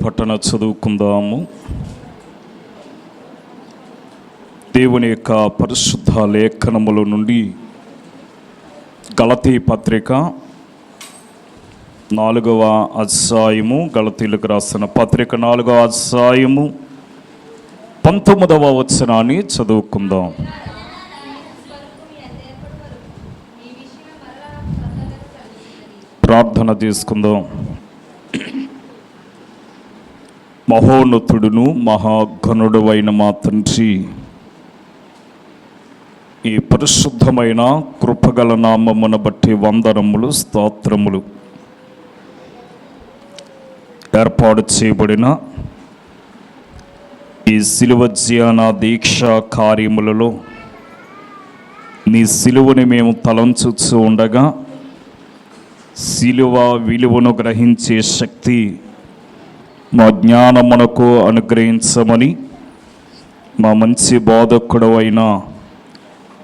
పట్టణ చదువుకుందాము. దేవుని యొక్క పరిశుద్ధ లేఖనముల నుండి గలతీ పత్రిక 4వ అధ్యాయము, గలతీలకు రాసిన పత్రిక 4వ అధ్యాయము 19వ వచనాన్ని చదువుకుందాం. ప్రార్థన చేసుకుందాం. మహోన్నతుడును మహాఘనుడు అయిన మా తండ్రి, ఈ పరిశుద్ధమైన కృపగల నామమును బట్టి వందనములు, స్తోత్రములు. ఏర్పాటు చేయబడిన ఈ సిలువ ధ్యాన దీక్ష కార్యములలో నీ సిలువని మేము తలంచుచూ ఉండగా సిలువ విలువను గ్రహించే శక్తి మా జ్ఞానమునకు అనుగ్రహించమని మా మంచి బోధకుడు అయిన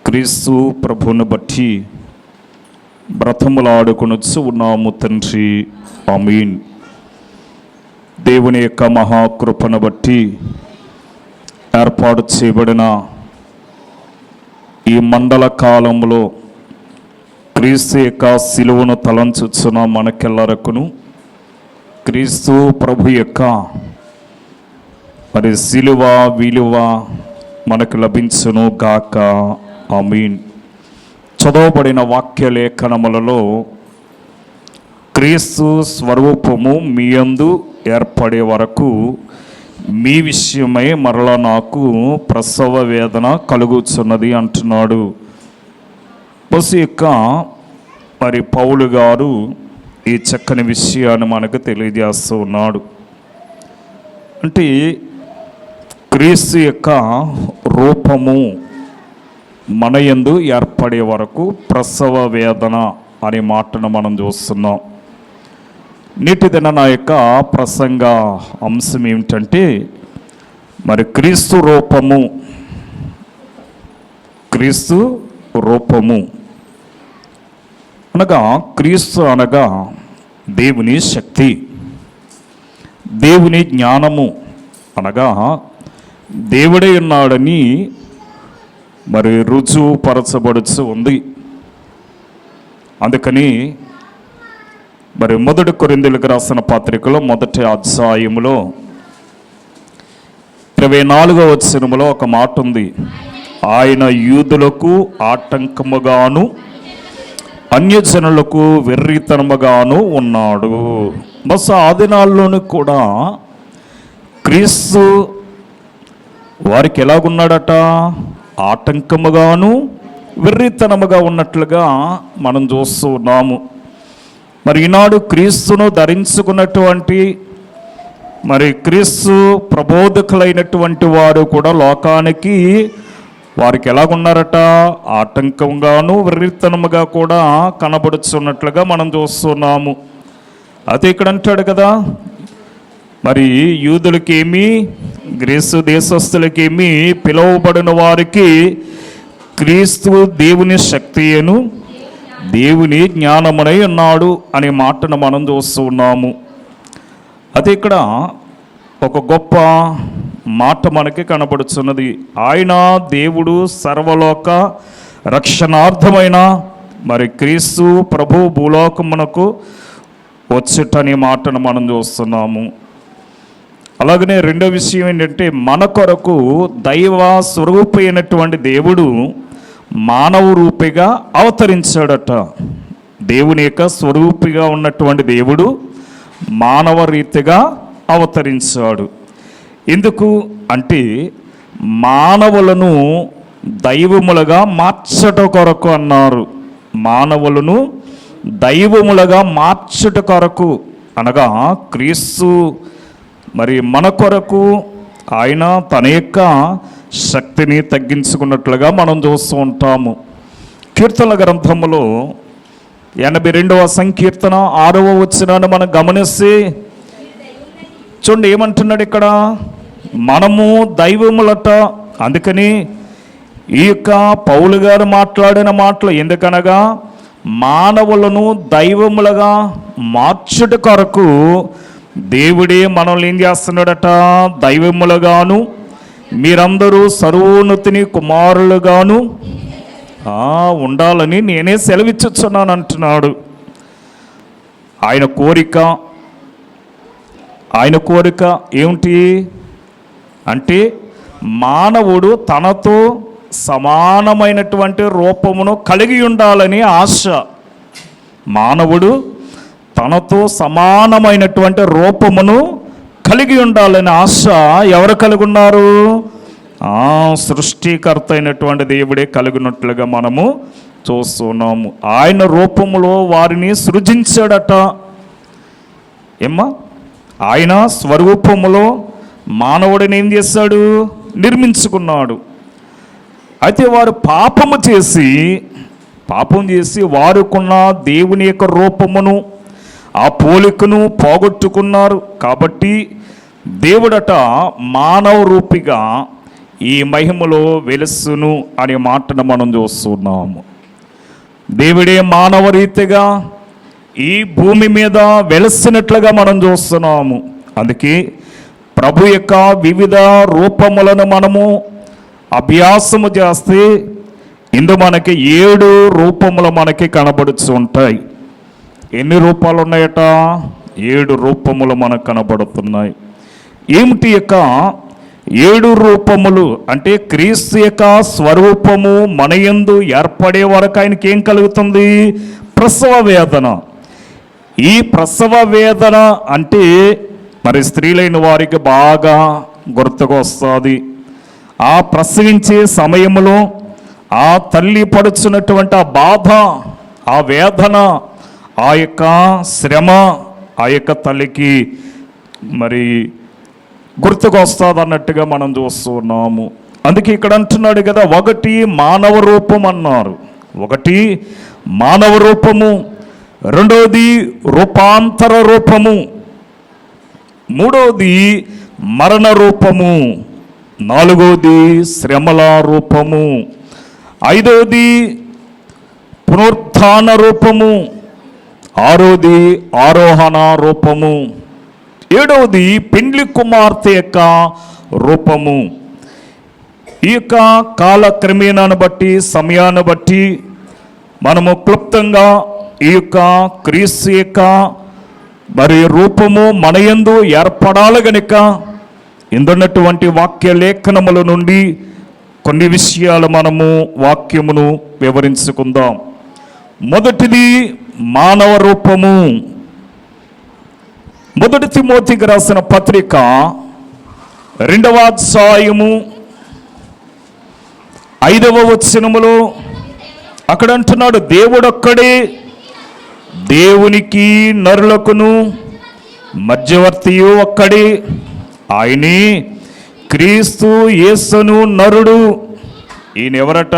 క్రీస్తు ప్రభువును బట్టి బ్రతములాడుకొనొచ్చు ఉన్నాము తండ్రి, ఆమీన్. దేవుని యొక్క మహాకృపను బట్టి ఏర్పాటు చేయబడిన ఈ మండల కాలంలో క్రీస్తు యొక్క సిలువను తలంచుచున్న మనకెల్లరకును క్రీస్తు ప్రభు యొక్క సిలువ విలువ మనకు లభించును గాక, ఆమీన్. చదవబడిన వాక్య లేఖనములలో క్రీస్తు స్వరూపము మీ యందు ఏర్పడే వరకు మీ విషయమై మరలా నాకు ప్రసవ వేదన కలుగుచున్నది అంటున్నాడు. బస్సు యొక్క పౌలు గారు ఈ చక్కని విషయాన్ని మనకు తెలియజేస్తూ ఉన్నాడు. అంటే క్రీస్తు యొక్క రూపము మన యందు ఏర్పడే వరకు ప్రసవ వేదన అనే మాటను మనం చూస్తున్నాం. నేటి దిన నా యొక్క ప్రసంగ అంశం ఏమిటంటే క్రీస్తు రూపము అనగా, క్రీస్తు అనగా దేవుని శక్తి, దేవుని జ్ఞానము అనగా దేవుడే ఉన్నాడని రుజువుపరచబడుచు ఉంది. అందుకని 1 కొరింథీయులకు రాసిన పత్రికలో 1వ అధ్యాయములో 24వ వచనములో ఒక మాట ఉంది. ఆయన యూదులకు ఆటంకముగాను అన్యజనులకు వెర్రితనముగాను ఉన్నాడు. బస్ ఆ దినాల్లోనూ కూడా క్రీస్తు వారికి ఎలాగున్నాడట? ఆటంకముగాను వెర్రితనముగా ఉన్నట్లుగా మనం చూస్తూ ఉన్నాము. ఈనాడు క్రీస్తును ధరించుకున్నటువంటి క్రీస్తు ప్రబోధకులైనటువంటి వారు కూడా లోకానికి వారికి ఎలాగున్నారట? ఆటంకంగాను వెర్రితనముగా కూడా కనబడుచున్నట్లుగా మనం చూస్తున్నాము. అదే ఇక్కడ అంటాడు కదా, యూదులకేమి గ్రీసు దేశస్థులకేమి పిలువబడిన వారికి క్రీస్తు దేవుని శక్తియను దేవుని జ్ఞానమునై ఉన్నాడు అనే మాటను మనం చూస్తూ ఉన్నాము. అదే ఇక్కడ ఒక గొప్ప మాట మనకి కనబడుచున్నది. ఆయన దేవుడు సర్వలోక రక్షణార్థమైన క్రీస్తు ప్రభు భూలోకమునకు వచ్చుటనే మాటను మనం చూస్తున్నాము. అలాగనే రెండో విషయం ఏంటంటే, మన కొరకు దైవ స్వరూపి అయినటువంటి దేవుడు మానవ రూపిగా అవతరించాడట. దేవుని యొక్క స్వరూపిగా ఉన్నటువంటి దేవుడు మానవ రీతిగా అవతరించాడు. ఎందుకు అంటే మానవులను దైవములుగా మార్చట కొరకు అన్నారు. మానవులను దైవములుగా మార్చుట కొరకు అనగా క్రీస్తు మన కొరకు ఆయన తన యొక్క శక్తిని తగ్గించుకున్నట్లుగా మనం చూస్తూ ఉంటాము. కీర్తనల గ్రంథములో 82వ సంకీర్తన 6వ వచనాన్ని మనం గమనిస్తే చూడండి, ఏమంటున్నాడు ఇక్కడ? మనము దైవములట. అందుకని ఈ యొక్క పౌలు గారు మాట్లాడిన మాటలు ఎందుకనగా మానవులను దైవములుగా మార్చుట కొరకు దేవుడే మనల్ని ఏం చేస్తున్నాడట? దైవములుగాను మీరందరూ సర్వోన్నతిని కుమారులుగాను ఉండాలని నేనే సెలవిచ్చుచున్నాను అంటున్నాడు. ఆయన కోరిక ఏమిటి అంటే మానవుడు తనతో సమానమైనటువంటి రూపమును కలిగి ఉండాలని ఆశ. మానవుడు తనతో సమానమైనటువంటి రూపమును కలిగి ఉండాలని ఆశ ఎవరు కలిగి ఉన్నారు? సృష్టికర్త అయినటువంటి దేవుడే కలిగినట్లుగా మనము చూస్తున్నాము. ఆయన రూపములో వారిని సృజించాడట. ఆయన స్వరూపములో మానవుడిని ఏం చేశాడు? నిర్మించుకున్నాడు. అయితే వారు పాపం చేసి వారుకున్న దేవుని యొక్క రూపమును ఆ పోలికను పోగొట్టుకున్నారు. కాబట్టి దేవుడట మానవ రూపిగా ఈ మహిమలో వెలుసును అనే మాటను మనం చూస్తున్నాము. దేవుడే మానవ రీతిగా ఈ భూమి మీద వెలసినట్లుగా మనం చూస్తున్నాము. అందుకే ప్రభు యొక్క వివిధ రూపములను మనము అభ్యాసము చేస్తే ఇందు మనకి 7 రూపములు మనకి కనబడుతూ ఉంటాయి. ఎన్ని రూపాలు ఉన్నాయట? 7 రూపములు మనకు కనబడుతున్నాయి. ఏమిటి యొక్క 7 రూపములు అంటే క్రీస్తు యొక్క స్వరూపము మన యందు ఏర్పడే వరకు ఆయనకి ఏం కలుగుతుంది? ప్రసవ వేదన. ఈ ప్రసవ వేదన అంటే మరి స్త్రీలైన వారికి బాగా గుర్తుకు వస్తుంది. ఆ ప్రసవించే సమయంలో ఆ తల్లి పడుచున్నటువంటి ఆ బాధ, ఆ వేదన, ఆ యొక్క శ్రమ ఆ యొక్క తల్లికి మరి గుర్తుకు వస్తుంది అన్నట్టుగా మనం చూస్తున్నాము. అందుకే ఇక్కడ అంటున్నాడు కదా, ఒకటి మానవ రూపం అన్నారు. ఒకటి మానవ రూపము, రెండవది రూపాంతర రూపము, మూడవది మరణ రూపము, నాలుగవది శ్రమల రూపము, ఐదవది పునరుత్థాన రూపము, ఆరోది ఆరోహణ రూపము, ఏడవది పెండ్లి కుమార్తె యొక్క రూపము. ఈ యొక్క కాలక్రమేణాన్ని బట్టి సమయాన్ని బట్టి మనము క్లుప్తంగా ఈ యొక్క క్రీస్తు యొక్క మరి రూపము మన యందు ఏర్పడాలి గనుక ఇందున్నటువంటి వాక్య లేఖనముల నుండి కొన్ని విషయాలు మనము వాక్యమును వివరించుకుందాం. మొదటిది మానవ రూపము. మొదటి తిమోతికి రాసిన పత్రిక 2వ అధ్యాయము 5వ వచనములో అక్కడ అంటున్నాడు, దేవుడొక్కడే దేవునికి నరులకును మధ్యవర్తియు ఒక్కడే, ఆయనే క్రీస్తు యేసును నరుడు. ఈయన ఎవరట?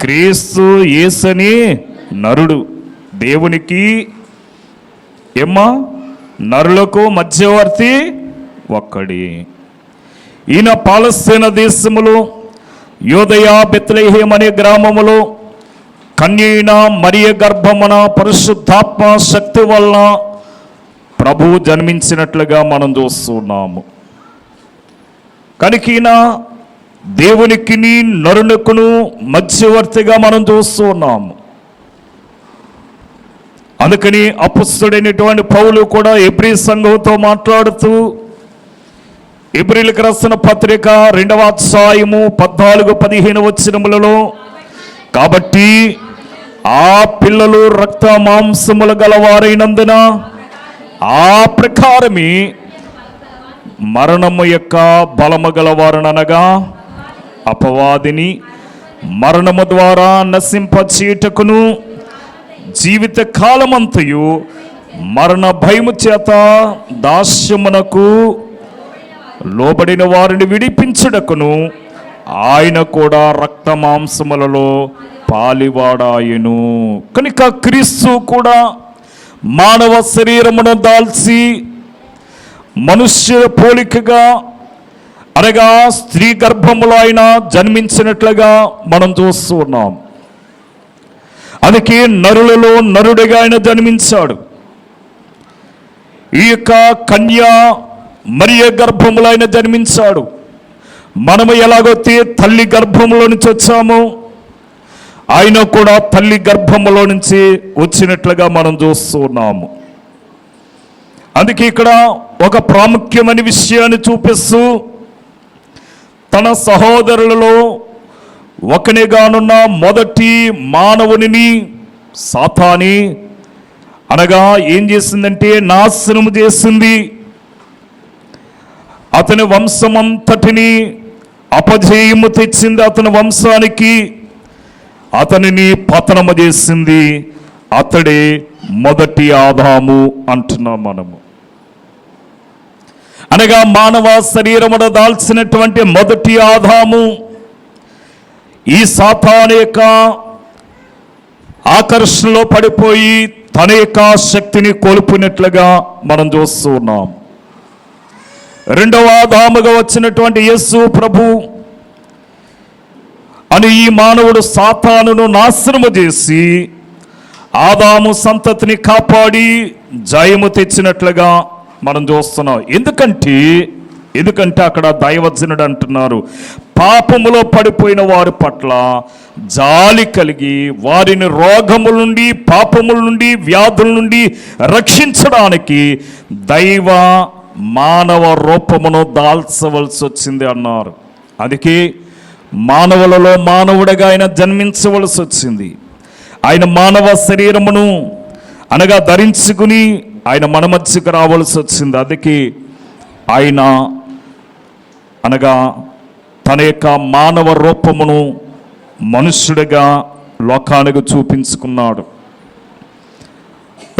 క్రీస్తు యేసుని నరుడు. దేవునికి నరులకు మధ్యవర్తి ఒక్కడి. ఈయన పాలస్తీనా దేశములో యోదయ బెత్లెహేమ్ అనే గ్రామములో కన్యైన మరియ గర్భమున పరిశుద్ధాత్మ శక్తి వలన ప్రభువు జన్మించినట్లుగా మనం చూస్తున్నాము. కనుక ఈయన దేవునికి నరునికును మధ్యవర్తిగా మనం చూస్తున్నాము. అందుకని అపొస్తలుడైనటువంటి పౌలు కూడా హెబ్రీ సంఘంతో మాట్లాడుతూ హెబ్రీయులకు రాసిన పత్రిక 2వ అధ్యాయము 14-15 వచనములలో, కాబట్టి ఆ పిల్లలు రక్త మాంసములు గలవారైనందున ఆ ప్రకారమే మరణము యొక్క బలము గలవారనగా అపవాదిని మరణము ద్వారా నశింపచేయుటకును జీవిత కాలమంతయు మరణ భయము చేత దాస్యమునకు లోబడిన వారిని విడిపించుటకును ఆయన కూడా రక్త మాంసములలో పాలివాడాయను. కనుక క్రీస్తు కూడా మానవ శరీరమును దాల్చి మనుష్య పోలికగా అనగా స్త్రీ గర్భములో ఆయన జన్మించినట్లుగా మనం చూస్తూ ఉన్నాం. అందుకే నరులలో నరుడిగా ఆయన జన్మించాడు. ఈ యొక్క కన్య మరియ గర్భములో ఆయన జన్మించాడు. మనము ఎలాగైతే తల్లి గర్భంలో నుంచి వచ్చామో ఆయన కూడా తల్లి గర్భంలో నుంచి వచ్చినట్లుగా మనం చూస్తూ ఉన్నాము. అందుకే ఇక్కడ ఒక ప్రాముఖ్యమైన విషయాన్ని చూపిస్తూ తన సహోదరులలో ఒకనిగానున్న మొదటి మానవుని సాతాని అనగా ఏం చేసిందంటే నాశనము చేసింది. అతని వంశమంతటిని అపజయము తెచ్చింది. అతని వంశానికి అతనిని పతనము చేసింది. అతడే మొదటి ఆదాము అంటున్నాం మనము. అనగా మానవ శరీరమున దాల్చినటువంటి మొదటి ఆదాము ఈ సాతాను యొక్క ఆకర్షణలో పడిపోయి తన యొక్క శక్తిని కోల్పోయినట్లుగా మనం చూస్తూ ఉన్నాం. రెండవ ఆదాముగా వచ్చినటువంటి యేసు ప్రభు అని ఈ మానవుడు సాతానును నాశనము చేసి ఆదాము సంతతిని కాపాడి జయము తెచ్చినట్లుగా మనం చూస్తున్నాం. ఎందుకంటే అక్కడ దైవజనుడు అంటున్నారు, పాపములో పడిపోయిన వారి పట్ల జాలి కలిగి వారిని రోగముల నుండి, పాపముల నుండి, వ్యాధుల నుండి రక్షించడానికి దైవ మానవ రూపమును దాల్చవలసి వచ్చింది అన్నారు. అందుకే మానవులలో మానవుడిగా ఆయన జన్మించవలసి వచ్చింది. ఆయన మానవ శరీరమును అనగా ధరించుకుని ఆయన మన మధ్యకు రావాల్సి వచ్చింది. అందుకే ఆయన అనగా తన యొక్క మానవ రూపమును మనుష్యుడిగా లోకానికి చూపించుకున్నాడు.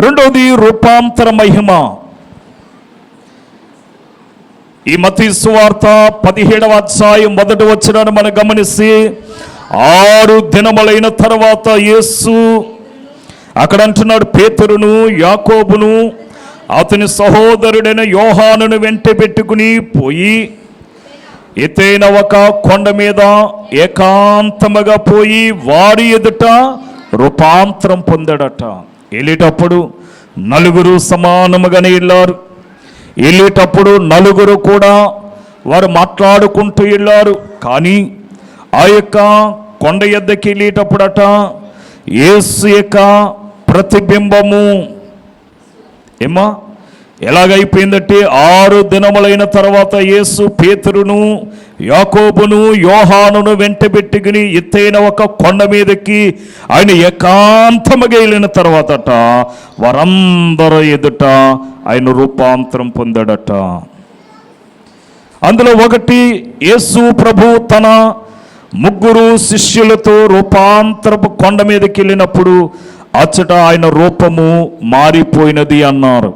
రెండవది రూపాంతర మహిమ. ఈ మత్తయి సువార్త 17వ అధ్యాయం 1వ వచనాన్ని మనం గమనిస్తే 6 దినములైన తర్వాత యేసు అక్కడ అంటున్నాడు, పేతురును యాకోబును అతని సహోదరుడైన యోహానును వెంట పెట్టుకుని పోయి ఎత్తైన ఒక కొండ మీద ఏకాంతముగా పోయి వారి ఎదుట రూపాంతరం పొందాడట. వెళ్ళేటప్పుడు నలుగురు సమానముగానే వెళ్ళేటప్పుడు నలుగురు కూడా వారు మాట్లాడుకుంటూ వెళ్ళారు. కానీ ఆ యొక్క కొండ ఎద్దకి వెళ్ళేటప్పుడట యేసు యొక్క ప్రతిబింబము ఎలాగైపోయిందంటే 6 దినములైన తర్వాత యేసు పేతురును యాకోబును యోహానును వెంట పెట్టుకుని ఎత్తైన ఒక కొండ మీదకి ఆయన ఏకాంతముగా వెళ్ళిన తర్వాతట వారందరూ ఎదుట ఆయన రూపాంతరం పొందాడట. అందులో ఒకటి, యేసు ప్రభు తన 3 శిష్యులతో రూపాంతరపు కొండ మీదకి వెళ్ళినప్పుడు అచ్చట ఆయన రూపము మారిపోయినది అన్నారు.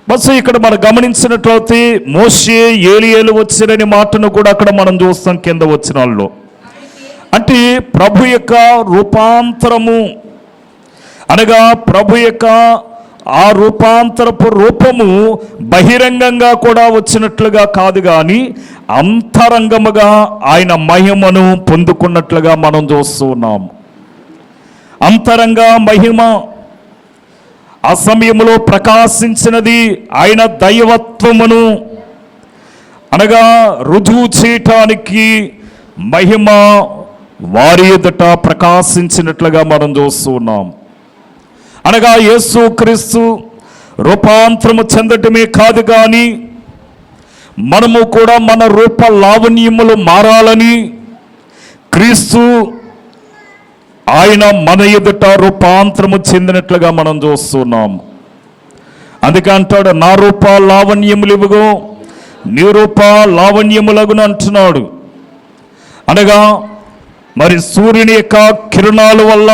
బస్ ఇక్కడ మనం గమనించినట్లయితే మోషే ఏలియాలు వచ్చిరని మాటను కూడా అక్కడ మనం చూస్తాం కింద వచనాల్లో. అంటే ప్రభు యొక్క రూపాంతరము అనగా ప్రభు యొక్క ఆ రూపాంతరపు రూపము బహిరంగంగా కూడా వచ్చినట్లుగా కాదు, కానీ అంతరంగముగా ఆయన మహిమను పొందుకున్నట్లుగా మనం చూస్తూ ఉన్నాము. అంతరంగ మహిమ ఆ సమయంలో ప్రకాశించినది. ఆయన దైవత్వమును అనగా రుజువు చేయటానికి మహిమ వారి ఎదుట ప్రకాశించినట్లుగా మనం చూస్తూ ఉన్నాం. అనగా యేసు క్రీస్తు రూపాంతరము చెందటమే కాదు, కానీ మనము కూడా మన రూప లావణ్యములు మారాలని క్రీస్తు ఆయన మన ఎదుట రూపాంతరము చెందినట్లుగా మనం చూస్తున్నాము. అందుకే అంటాడు, నా రూప లావణ్యములు ఇవ్వగో నీ రూప లావణ్యములగును అంటున్నాడు. అనగా మరి సూర్యుని యొక్క కిరణాల వల్ల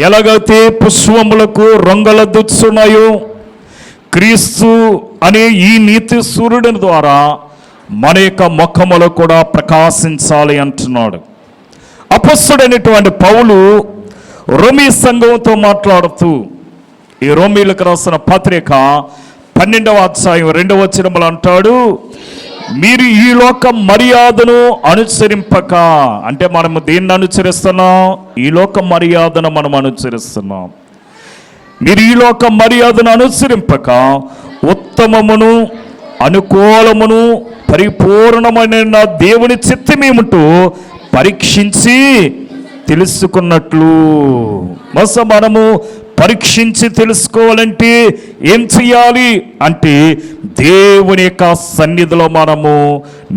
ఎలాగైతే పుష్పములకు రంగులద్దుచున్నాయో క్రీస్తు అనే ఈ నీతి సూర్యుని ద్వారా మన యొక్క ముఖములు కూడా ప్రకాశించాలి అంటున్నాడు. అపొస్తలుడైనటువంటి పౌలు రోమీ సంఘంతో మాట్లాడుతూ ఈ రోమీలకు రాసిన పత్రిక 12వ అధ్యాయం 2వ వచనములో అంటాడు, మీరు ఈ లోక మర్యాదను అనుసరింపక, అంటే మనము దేన్ని అనుసరిస్తున్నాం? ఈ లోక మర్యాదను మనం అనుసరిస్తున్నాం. మీరు ఈ లోక మర్యాదను అనుసరింపక ఉత్తమమును అనుకూలమును పరిపూర్ణమైన నా దేవుని చిత్తమేమిటో పరీక్షించి తెలుసుకున్నట్లు. మనము పరీక్షించి తెలుసుకోవాలంటే ఏం చెయ్యాలి అంటే దేవుని యొక్క సన్నిధిలో మనము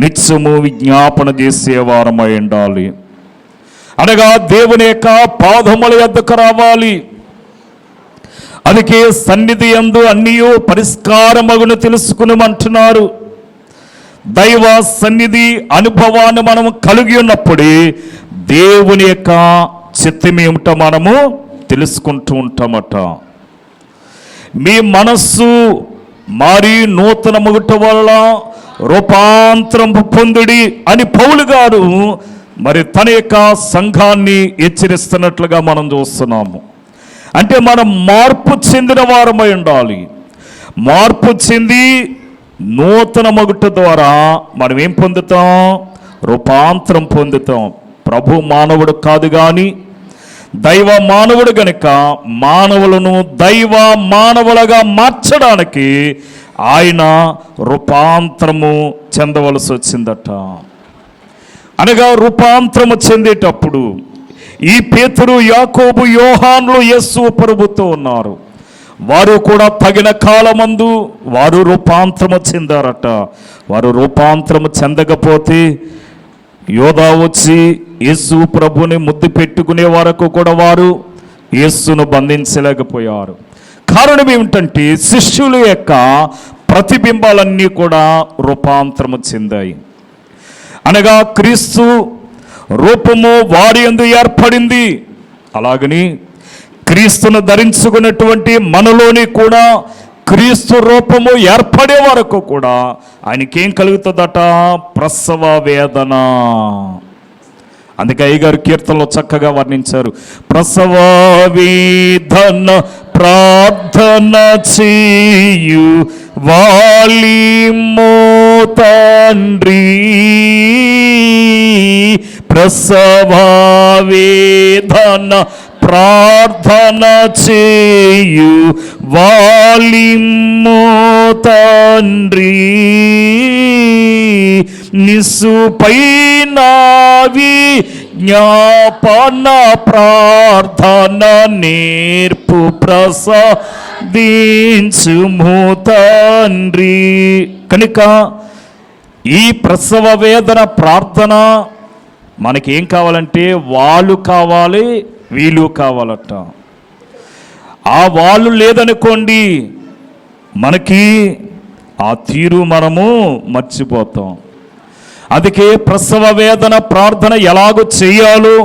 నిత్యము విజ్ఞాపన చేసేవారమై ఉండాలి. అనగా దేవుని యొక్క పాదముల యొద్దకు రావాలి. అందుకే సన్నిధి యందు అన్నీ పరిష్కారమగును తెలుసుకునమంటున్నారు. దైవ సన్నిధి అనుభవాన్ని మనము కలిగి ఉన్నప్పుడే దేవుని యొక్క చిత్తమేమిటో మనము తెలుసుకుంటూ ఉంటామట. మీ మనస్సు మారి నూతన మొగుట వల్ల రూపాంతరం పొందుడి అని పౌలు గారు మరి తన యొక్క సంఘాన్ని హెచ్చరిస్తున్నట్లుగా మనం చూస్తున్నాము. అంటే మనం మార్పు చెందిన వారమై ఉండాలి. మార్పు చెంది నూతన మొగుట ద్వారా మనం ఏం పొందుతాం? రూపాంతరం పొందుతాం. ప్రభు మానవుడు కాదు కానీ దైవ మానవుడు గనుక మానవులను దైవ మానవులుగా మార్చడానికి ఆయన రూపాంతరము చెందవలసి వచ్చిందట. అనగా రూపాంతరము చెందేటప్పుడు ఈ పేతురు, యాకోబు, యోహానులు యేసు ప్రభుతో ఉన్నారు. వారు కూడా తగిన కాలమందు వారు రూపాంతరము చెందారట. వారు రూపాంతరము చెందకపోతే యోధా వచ్చి యేసు ప్రభుని ముద్దు పెట్టుకునే వరకు కూడా వారు యేసును బంధించలేకపోయారు. కారణం ఏమిటంటే శిష్యుల యొక్క ప్రతిబింబాలన్నీ కూడా రూపాంతరము చెందాయి. అనగా క్రీస్తు రూపము వారి యందు ఏర్పడింది. అలాగని క్రీస్తును ధరించుకున్నటువంటి మనలోని కూడా క్రీస్తు రూపము ఏర్పడే వరకు కూడా ఆయనకేం కలుగుతుందట? ప్రసవ వేదన. అందుకే అయ్యగారు కీర్తనలో చక్కగా వర్ణించారు. ప్రసవ వేదన ప్రార్థన చేయు వాలిమో తండ్రి, ప్రసవ వేదన ప్రార్థన చేయు వాలిమో తండ్రి, నిసుపైనావి జ్ఞాపన ప్రార్థన నేర్పు ప్రసాదించుము తండ్రి. కనుక ఈ ప్రసవ వేదన ప్రార్థన మనకేం కావాలంటే వాళ్ళు కావాలి, వీళ్ళు కావాలట. ఆ వాళ్ళు లేదనుకోండి మనకి ఆ తీరు మనము మర్చిపోతాం. అందుకే ప్రసవ వేదన ప్రార్థన ఎలాగో చేయాలో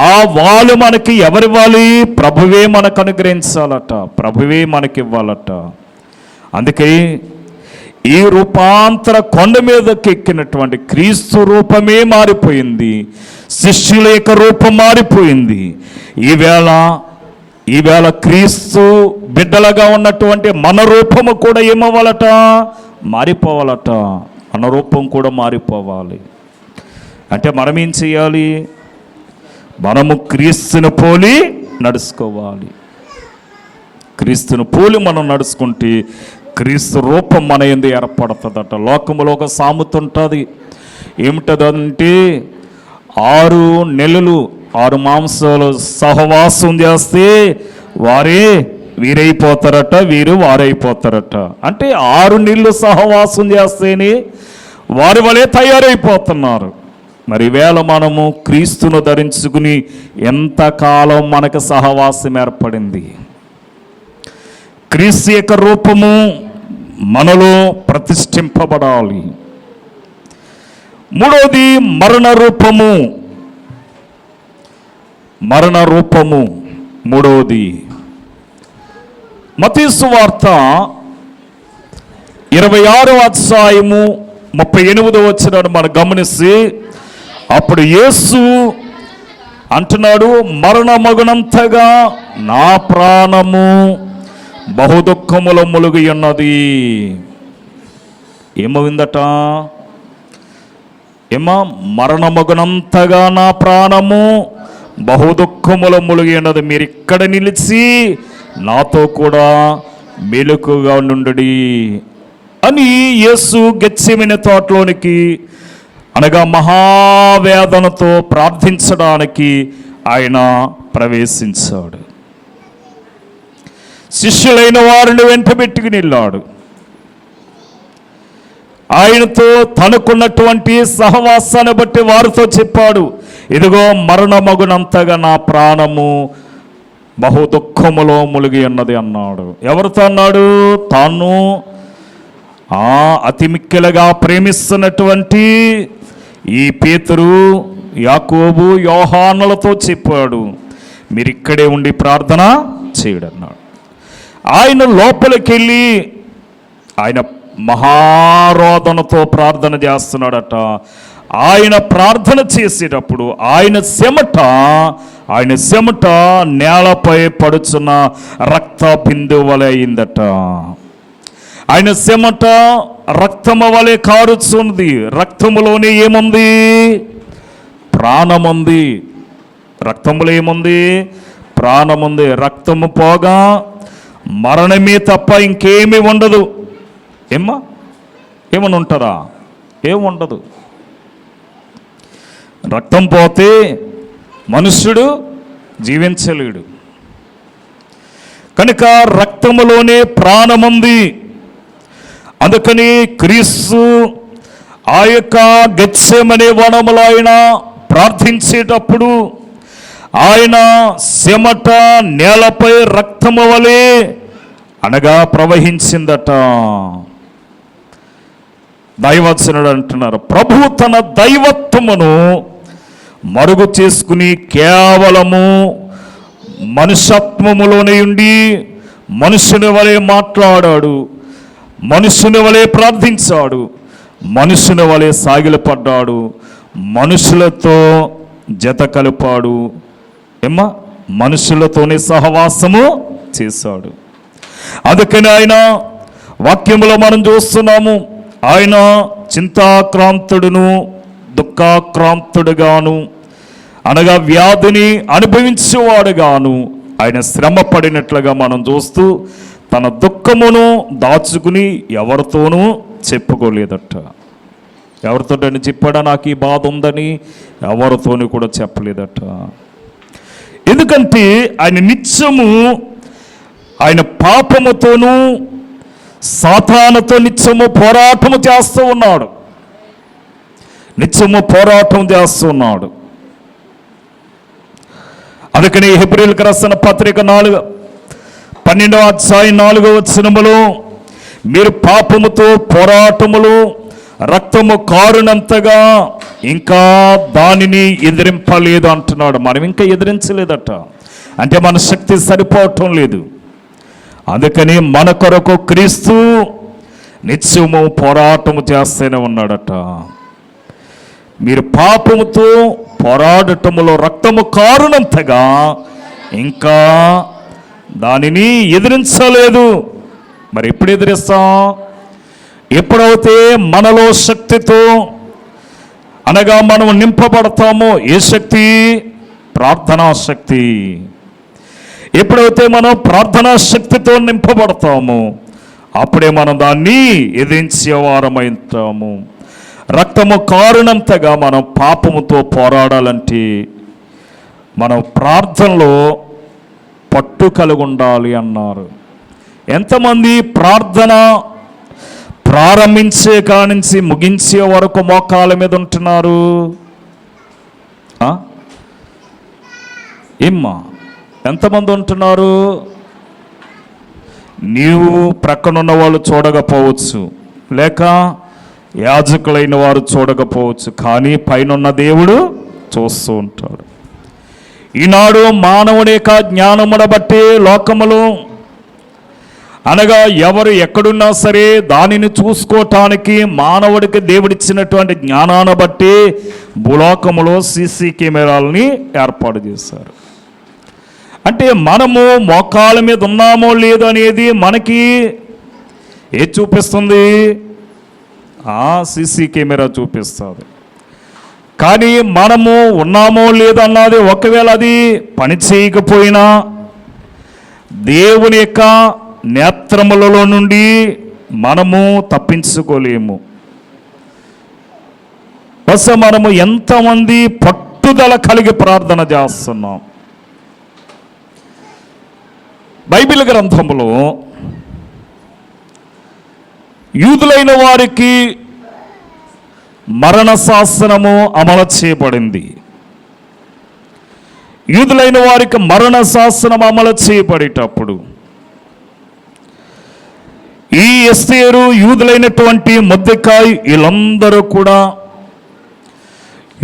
ఆ వాళ్ళు మనకి ఎవరివ్వాలి? ప్రభువే మనకు అనుగ్రహించాలట, ప్రభువే మనకి ఇవ్వాలట. అందుకే ఈ రూపాంతర కొండ మీదకి ఎక్కినటువంటి క్రీస్తు రూపమే మారిపోయింది. శిష్యుల యొక్క రూపం మారిపోయింది. ఈవేళ క్రీస్తు బిడ్డలుగా ఉన్నటువంటి మన రూపము కూడా ఏమవ్వాలట? మారిపోవాలట. మన రూపం కూడా మారిపోవాలి. అంటే మనం ఏం చేయాలి? మనము క్రీస్తుని పోలి నడుచుకోవాలి. క్రీస్తుని పోలి మనం నడుచుకుంటే క్రీస్తు రూపం మన యందు ఏర్పడుతుందట. లోకములో ఒక సామెత ఉంటుంది. ఏమిటదంటే 6 నెలలు 6 మాంసాలు సహవాసం చేస్తే వారే వీరైపోతారట, వీరు వారైపోతారట. అంటే 6 నెలలు సహవాసం చేస్తేనే వారి వలె తయారైపోతున్నారు. మరి వేళ మనము క్రీస్తును ధరించుకుని ఎంతకాలం మనకు సహవాసం ఏర్పడింది? క్రీస్తు యొక్క రూపము మనలో ప్రతిష్ఠింపబడాలి. మూడవది మరణ రూపము. మరణ రూపము మూడవది మత్తయి సువార్త 26వ అధ్యాయము 38వ వచనాన్ని మనం గమనిస్తే అప్పుడు యేసు అంటున్నాడు, మరణమగునంతగా నా ప్రాణము బహుదుఃఖములో ములుగి ఉన్నది. ఏమవిందట? మరణమగునంతగా నా ప్రాణము బహుదుఃఖములో ములిగి ఉన్నది. మీరు ఇక్కడ నిలిచి నాతో కూడా మెలకుగా నుండుడి అని యేసు గెత్సేమనే తోటలోనికి అనగా మహావేదనతో ప్రార్థించడానికి ఆయన ప్రవేశించాడు. శిష్యులైన వారిని వెంటబెట్టుకుని వెళ్ళాడు. ఆయనతో తనకున్నటువంటి సహవాసాన్ని బట్టి వారితో చెప్పాడు, ఇదిగో మరణమగునంతగా నా ప్రాణము బహు దుఃఖములో మునిగి ఉన్నది అన్నాడు. ఎవరితో అన్నాడు? తాను అతి మిక్కిలగా ప్రేమిస్తున్నటువంటి ఈ పేతురు, యాకోబు, యోహానులతో చెప్పాడు, మీరు ఇక్కడే ఉండి ప్రార్థన చేయడన్నాడు. ఆయన లోపలికి వెళ్ళి ఆయన మహారోదనతో ప్రార్థన చేస్తున్నాడట. ఆయన ప్రార్థన చేసేటప్పుడు ఆయన చెమట నేలపై పడుచున్న రక్త బిందువు వలె అయిందట. ఆయన చెమట రక్తము వలె కారుచున్నది. రక్తములోనే ఏముంది? ప్రాణముంది. రక్తములో ఏముంది? ప్రాణముంది. రక్తము పోగా మరణమే తప్ప ఇంకేమీ ఉండదు. ఏమని ఉంటారా? ఏముండదు. రక్తం పోతే మనుష్యుడు జీవించలేడు. కనుక రక్తములోనే ప్రాణముంది. అందుకని క్రీస్తు ఆ యొక్క గెత్సేమనే వనములో ఆయన ప్రార్థించేటప్పుడు ఆయన చెమట నేలపై రక్తము వలె అనగా ప్రవహించిందట. దైవచనుడు అంటున్నారు, ప్రభు తన దైవత్వమును మరుగు చేసుకుని కేవలము మనుష్యత్వములోనే ఉండి మనుషుని వలె మాట్లాడాడు, మనుషుని వలె ప్రార్థించాడు, మనుషుని వలె సాగిలపడ్డాడు, మనుషులతో జత కలిపాడు, మనుషులతోనే సహవాసము చేశాడు. అందుకని ఆయన వాక్యములో మనం చూస్తున్నాము, ఆయన చింతాక్రాంతుడును దుఃఖాక్రాంతుడుగాను అనగా వ్యాధిని అనుభవించేవాడుగాను ఆయన శ్రమ పడినట్లుగా మనం చూస్తూ తన దుఃఖమును దాచుకుని ఎవరితోనూ చెప్పుకోలేదట. ఎవరితోటని చెప్పాడా నాకు ఈ బాధ ఉందని? ఎవరితోనూ కూడా చెప్పలేదట. ఎందుకంటే ఆయన నిత్యము ఆయన పాపముతోనూ సాతానుతో నిత్యము పోరాటము చేస్తూ ఉన్నాడు. నిత్యము పోరాటం చేస్తూ ఉన్నాడు. అందుకని హెబ్రీయులకు రాసిన పత్రిక 12వ అధ్యాయం 4వ వచనములో మీరు పాపముతో పోరాటములు రక్తము కారునంతగా ఇంకా దానిని ఎదిరింపలేదు అంటున్నాడు. మనం ఇంకా ఎదిరించలేదట. అంటే మన శక్తి సరిపోవటం లేదు. అందుకని మన కొరకు క్రీస్తు నిత్యము పోరాటము చేస్తూనే ఉన్నాడట. మీరు పాపముతో పోరాడటములో రక్తము కారునంతగా ఇంకా దానిని ఎదిరించలేదు. మరి ఎప్పుడు ఎదిరిస్తాం? ఎప్పుడైతే మనలో శక్తితో అనగా మనం నింపబడతామో, ఏ శక్తి? ప్రార్థనా శక్తి. ఎప్పుడైతే మనం ప్రార్థనా శక్తితో నింపబడతామో అప్పుడే మనం దాన్ని ఎదిరించేవారమవుతాము. రక్తము కారునంతగా మనం పాపముతో పోరాడాలంటే మనం ప్రార్థనలో పట్టు కలిగి ఉండాలి అన్నారు. ఎంతమంది ప్రార్థన ప్రారంభించే కానించి ముగించే వరకు మోకాళ్ళ మీద ఉంటున్నారు? ఏమ్మా, ఎంతమంది ఉంటున్నారు? నీవు ప్రక్కనున్న వాళ్ళు చూడకపోవచ్చు, లేక యాజకులైన వారు చూడకపోవచ్చు, కానీ పైనున్న దేవుడు చూస్తూ ఉంటాడు. ఈనాడు మానవుని యొక్క జ్ఞానమును బట్టి లోకములు అనగా ఎవరు ఎక్కడున్నా సరే దానిని చూసుకోవటానికి మానవుడికి దేవుడిచ్చినటువంటి జ్ఞానాన్ని బట్టి భూలోకములో సీసీ కెమెరాలని ఏర్పాటు చేశారు. అంటే మనము మోకాళ్ళ మీద ఉన్నామో లేదో అనేది మనకి ఏది చూపిస్తుంది? సీసీ కెమెరా చూపిస్తుంది. కానీ మనము ఉన్నామో లేదో అన్నది ఒకవేళ అది పని చేయకపోయినా దేవుని యొక్క నేత్రములలో నుండి మనము తప్పించుకోలేము. బహుశా మనము ఎంతమంది పట్టుదల కలిగి ప్రార్థన చేస్తున్నాం. బైబిల్ గ్రంథంలో యూదులైన వారికి మరణ శాసనము అమలు చేయబడింది. యూదులైన వారికి మరణ శాసనం అమలు చేయబడేటప్పుడు ఈ ఎస్తేరు, యూదులైనటువంటి మొర్దెకాయి, వీళ్ళందరూ కూడా,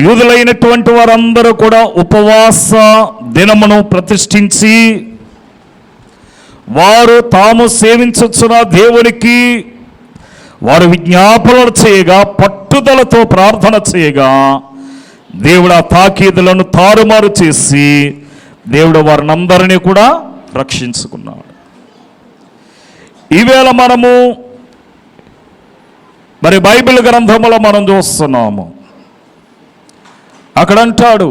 యూదులైనటువంటి వారందరూ కూడా ఉపవాస దినమును ప్రతిష్ఠించి వారు తాము సేవించుచున్న దేవునికి వారు విజ్ఞాపనలు చేయగా, పట్టుదలతో ప్రార్థన చేయగా, దేవుడు ఆ తాకీదులను తారుమారు చేసి దేవుడు వారినందరినీ కూడా రక్షించుకున్నాడు. ఈవేళ మనము మరి బైబిల్ గ్రంథంలో మనం చూస్తున్నాము. అక్కడ అంటాడు,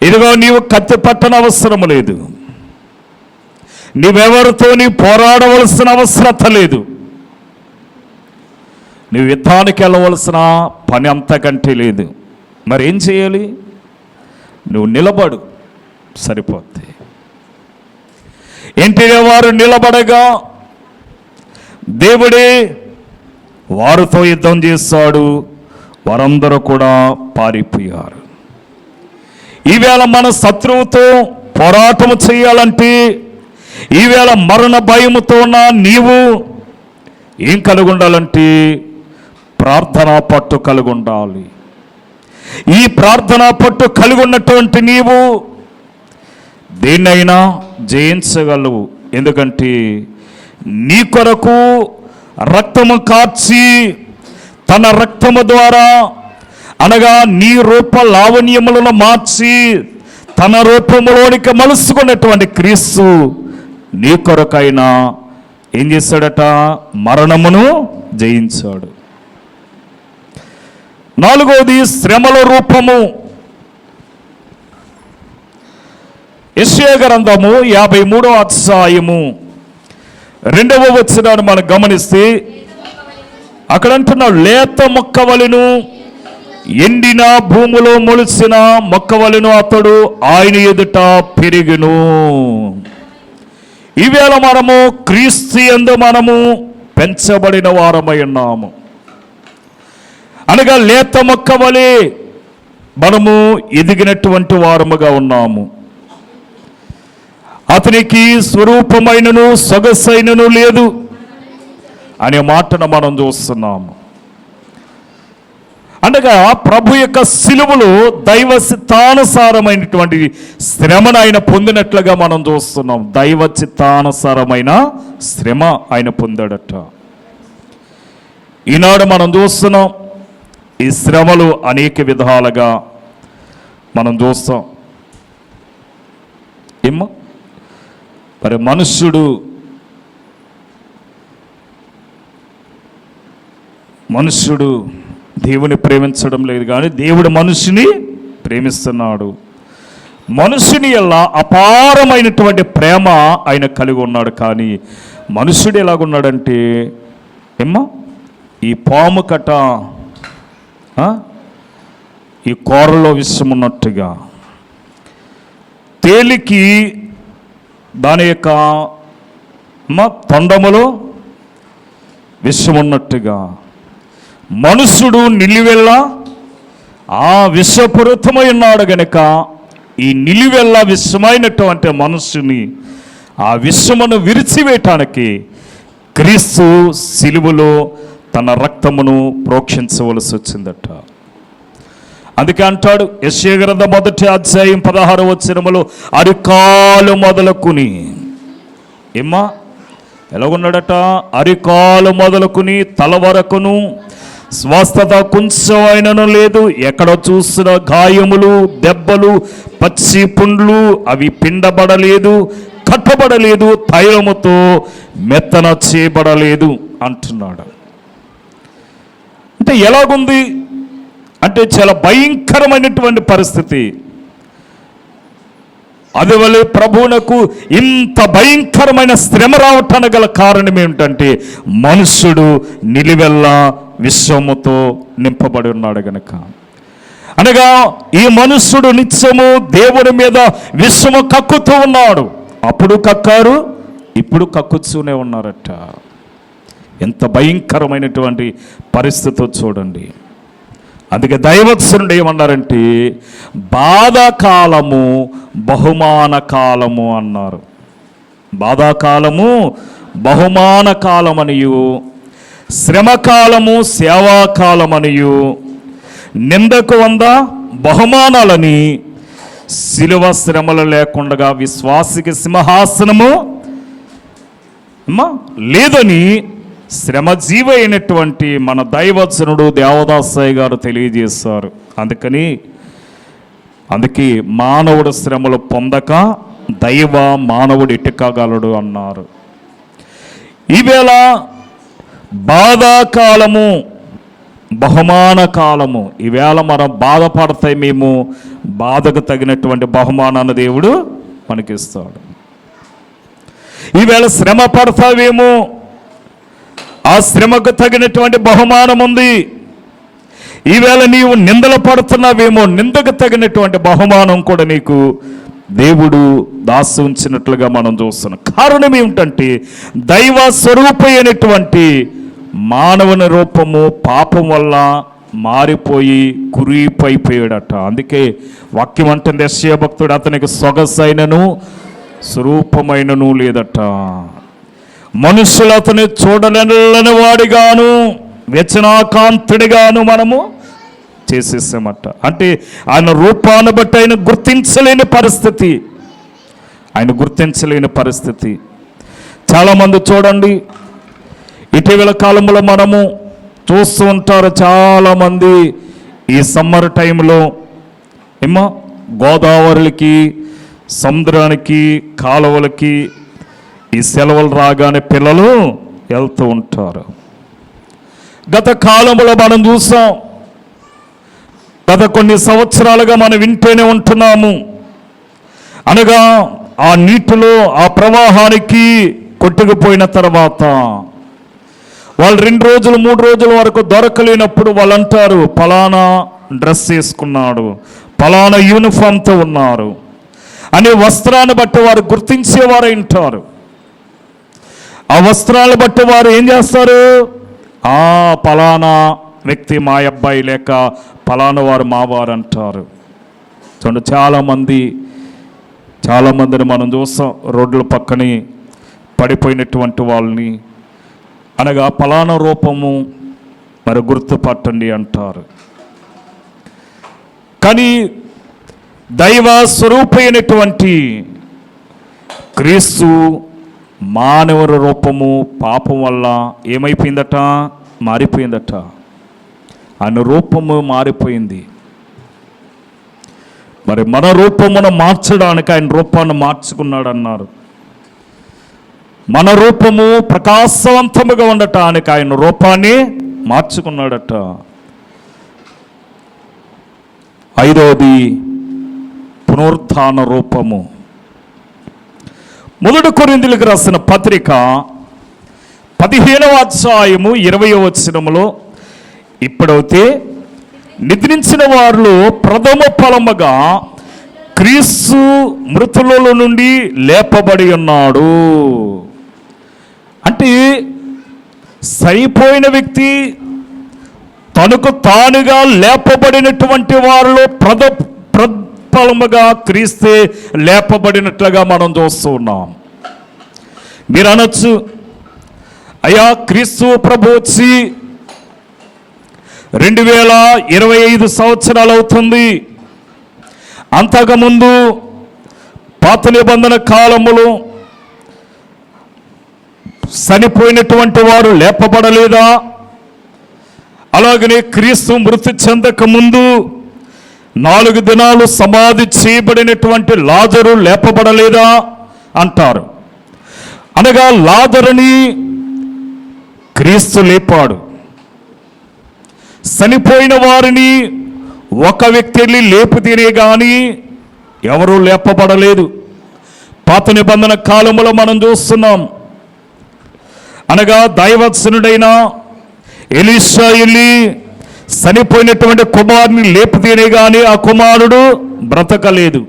ఇదిగో నీవు కత్తి పట్టన అవసరం లేదు, నీవెవరితో నీ పోరాడవలసిన అవసరత లేదు, నువ్వు యుద్ధానికి వెళ్ళవలసిన పని అంతకంటే లేదు. మరి ఏం చేయాలి? నువ్వు నిలబడు, సరిపోద్ది. ఇంటినే వారు నిలబడగా దేవుడే వారితో యుద్ధం చేస్తాడు, వారందరూ కూడా పారిపోయారు. ఈవేళ మన శత్రువుతో పోరాటం చేయాలంటే, ఈవేళ మరణ భయముతో ఉన్న నీవు ఏం కలిగి ఉండాలంటే ప్రార్థనా పట్టు కలిగి ఉండాలి. ఈ ప్రార్థనా పట్టు కలిగి ఉన్నటువంటి నీవు దేన్నైనా జయించగలవు. ఎందుకంటే నీ కొరకు రక్తము కార్చి తన రక్తము ద్వారా, అనగా నీ రూప లావణ్యములను మార్చి తన రూపములోనికి మలుసుకున్నటువంటి క్రీస్తు నీ కొరకైనా ఏం చేశాడట? మరణమును జయించాడు. నాలుగవది శ్రమల రూపము. యెషయా గ్రంథము 53వ అధ్యాయము 2వ వచనాన్ని మనం గమనిస్తే అక్కడ అంటున్నాడు, లేత మొక్కవలెను, ఎండిన భూమిలో మొలిసిన మొక్కవలెను అతడు ఆయన ఎదుట పెరిగెను. ఈవేళ మనము క్రీస్తు యందు మనము పెంచబడిన వారమై ఉన్నాము. అనగా లేత మొక్క వలె మనము ఎదిగినటువంటి వారముగా ఉన్నాము. అతనికి స్వరూపమైనను సొగసైనను లేదు అనే మాటను మనం చూస్తున్నాము. అనగా ప్రభు యొక్క సిలువలో దైవ చిత్తానుసారమైనటువంటి శ్రమను ఆయన పొందినట్లుగా మనం చూస్తున్నాం. దైవ చిత్తానుసారమైన శ్రమ ఆయన పొందాడట. ఈనాడు మనం చూస్తున్నాం, ఈ శ్రమలు అనేక విధాలుగా మనం చూస్తాం. ఏమో మరి మనుష్యుడు దేవుని ప్రేమించడం లేదు, కానీ దేవుడు మనుషుని ప్రేమిస్తున్నాడు. మనుషుని ఎలా అపారమైనటువంటి ప్రేమ ఆయన కలిగి ఉన్నాడు. కానీ మనుషుడు ఎలాగున్నాడంటే ఈ పాము కట్ట ఈ కూరలో విషం ఉన్నట్టుగా, తేలికి దాని యొక్క తొండములో విషం ఉన్నట్టుగా మనుషుడు నిలివెల్ల ఆ విషపూరితమై ఉన్నాడు గనుక ఈ నిలివెల్ల విషమైనటువంటి మనుషుని ఆ విషమును విరిచివేయటానికి క్రీస్తు సిలువలో తన రక్తమును ప్రోక్షించవలసి వచ్చిందట. అందుకే అంటాడు యెషయా గ్రంథం 1వ అధ్యాయం 16వ వచనములో, అరికాలు మొదలుకుని ఎలాగున్నాడట? అరికాలు మొదలుకుని తల వరకును స్వస్థత కొంచెం అయినను లేదు. ఎక్కడ చూసిన గాయములు, దెబ్బలు, పచ్చి పుండ్లు, అవి పిండబడలేదు, కట్టబడలేదు, తైలముతో మెత్తన చేయబడలేదు అంటున్నాడు. అంటే ఎలాగుంది అంటే చాలా భయంకరమైనటువంటి పరిస్థితి. అందువల్ల ప్రభువునకు ఇంత భయంకరమైన శ్రమ రావటానికి గల కారణం ఏమిటంటే మనుష్యుడు నిలువెల్లా విశ్వముతో నింపబడి ఉన్నాడు గనక. అనగా ఈ మనుష్యుడు నిత్యము దేవుని మీద విశ్వము కక్కుతూ ఉన్నాడు. అప్పుడు కక్కారు, ఇప్పుడు కక్కుతూనే ఉన్నారట. ఎంత భయంకరమైనటువంటి పరిస్థితి చూడండి. అందుకే దైవత్సనుడు ఏమన్నారంటే బాధాకాలము బహుమాన కాలము అన్నారు. బాధాకాలము బహుమాన కాలమనియు, శ్రమకాలము సేవాకాలమనియు, నిందకు 100 బహుమానాలని, శిలువ శ్రమలు లేకుండా విశ్వాసికి సింహాసనము లేదని శ్రమజీవి అయినటువంటి మన దైవజనుడు దేవదాసయ్య గారు తెలియజేశారు. అందుకే మానవుడు శ్రమలు పొందక దైవ మానవుడు ఎట్టుకగలడు అన్నారు. ఈవేళ బాధాకాలము బహుమాన కాలము. ఈవేళ మనం బాధపడతాయి, మేము బాధకు తగినటువంటి బహుమానాన్ని దేవుడు మనకిస్తాడు. ఈవేళ శ్రమ పడతావేమో, ఆ శ్రమకు తగినటువంటి బహుమానం ఉంది. ఈవేళ నీవు నిందలు పడుతున్నావేమో, నిందకు తగినటువంటి బహుమానం కూడా నీకు దేవుడు దాసి ఉంచినట్లుగా మనం చూస్తున్నాం. కారణం ఏమిటంటే దైవ స్వరూపమైనటువంటి మానవుని రూపము పాపం వల్ల మారిపోయి కురిపైపోయాడట. అందుకే వాక్యం అంటుంది యెషయా భక్తుడు, అతనికి సొగసైనను స్వరూపమైనను లేదట. మనుషులు అతని చూడలేని వాడిగాను వ్యచనాకాంతుడిగాను మనము చేసేసామట. అంటే ఆయన రూపాన్ని బట్టి ఆయన గుర్తించలేని పరిస్థితి. చాలామంది చూడండి, ఇటీవల కాలంలో మనము చూస్తూ ఉంటారు, చాలామంది ఈ సమ్మర్ టైంలో గోదావరికి, సముద్రానికి, కాలువలకి ఈ సెలవులు రాగానే పిల్లలు వెళ్తూ ఉంటారు. గత కాలంలో మనం చూసాం, గత కొన్ని సంవత్సరాలుగా మనం వింటూనే ఉంటున్నాము. అనగా ఆ నీటిలో ఆ ప్రవాహానికి కొట్టుకుపోయిన తర్వాత వాళ్ళు 2 రోజులు 3 రోజుల వరకు దొరకలేనప్పుడు వాళ్ళు అంటారు, ఫలానా డ్రెస్ వేసుకున్నాడు, ఫలానా యూనిఫామ్తో ఉన్నారు అనే వస్త్రాన్ని బట్టి వారు గుర్తించేవారు ఉంటారు. ఆ వస్త్రాలను బట్టి వారు ఏం చేస్తారు, ఫలానా వ్యక్తి మా అబ్బాయి లేక ఫలానా వారు మావారు అంటారు. చూడండి, చాలామందిని మనం చూస్తాం, రోడ్ల పక్కని పడిపోయినటువంటి వాళ్ళని, అనగా ఫలానా రూపము మరి గుర్తుపట్టండి అంటారు. కానీ దైవ స్వరూపమైనటువంటి క్రీస్తు మానవ రూపము పాపం వల్ల ఏమైపోయిందట, మారిపోయిందట. ఆయన రూపము మారిపోయింది. మరి మన రూపమును మార్చడానికి ఆయన రూపాన్ని మార్చుకున్నాడు అన్నారు. మన రూపము ప్రకాశవంతముగా ఉండటానికి ఆయన రూపాన్ని మార్చుకున్నాడట. 5వది పునరుత్థాన రూపము. 1 కొరింథీయులకు రాసిన పత్రిక 15వ అధ్యాయము 20వ వచనములో, ఇప్పుడైతే నిద్రించిన వారిలో ప్రథమ ఫలముగా క్రీస్తు మృతులలో నుండి లేపబడి ఉన్నాడు. అంటే సరిపోయిన వ్యక్తి తనకు తానుగా లేపబడినటువంటి వారిలో ప్రథమముగా క్రీస్తే లేపబడినట్లుగా మనం చూస్తూ ఉన్నాం. మీరు అనొచ్చు, అయ్యా క్రీస్తు ప్రభు వచ్చి 2025 సంవత్సరాలు అవుతుంది, అంతకుముందు పాత నిబంధన కాలములో చనిపోయినటువంటి వారు లేపబడలేదా? అలాగనే క్రీస్తు మృతి చెందక ముందు 4 దినాలు సమాధి చేయబడినటువంటి లాజరు లేపబడలేదా అంటారు. అనగా లాజరుని క్రీస్తు లేపాడు. చనిపోయిన వారిని ఒక వ్యక్తి వెళ్ళి లేపితేనే కానీ ఎవరూ లేపబడలేదు. పాత నిబంధన కాలములో మనం చూస్తున్నాం. అనగా దైవత్సనుడైన ఎలీషా వెళ్ళి చనిపోయినటువంటి కుమారుని లేపితేనే కానీ ఆ కుమారుడు బ్రతకలేదు.